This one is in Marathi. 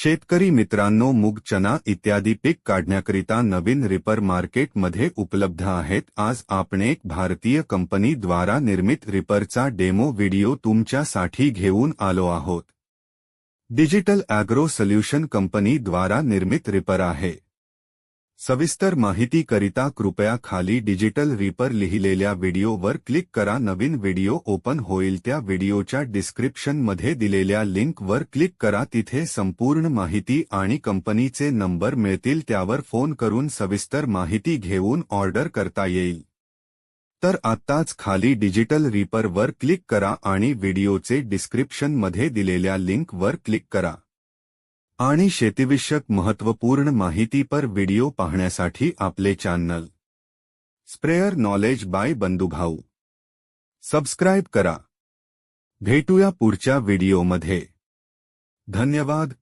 शेतकरी मित्रांनो, मूग, चना इत्यादी पीक काढण्याकरिता नवीन रिपर मार्केटमध्ये उपलब्ध आहेत। आज आपण एक भारतीय कंपनी द्वारा निर्मित रिपरचा डेमो व्हिडिओ तुमच्यासाठी घेऊन आलो आहोत। डिजिटल ॲग्रो सोल्यूशन कंपनी द्वारा निर्मित रिपर आहे। सविस्तर माहितीकरिता कृपया खाली डिजिटल रिपर लिहिलेल्या व्हिडिओवर क्लिक करा। नवीन व्हिडिओ ओपन होईल, त्या व्हिडिओच्या डिस्क्रिप्शनमध्ये दिलेल्या लिंकवर क्लिक करा। तिथे संपूर्ण माहिती आणि कंपनीचे नंबर मिळतील, त्यावर फोन करून सविस्तर माहिती घेऊन ऑर्डर करता येईल। तर आत्ताच खाली डिजिटल रिपरवर क्लिक करा आणि व्हिडिओचे डिस्क्रिप्शनमध्ये दिलेल्या लिंकवर क्लिक करा आणि शेतीविषयक महत्त्वपूर्ण माहिती पर व्हिडिओ पाहण्यासाठी आपले channel sprayer knowledge by Bandhubhau subscribe करा। भेटूया पुढच्या व्हिडिओमध्ये। धन्यवाद।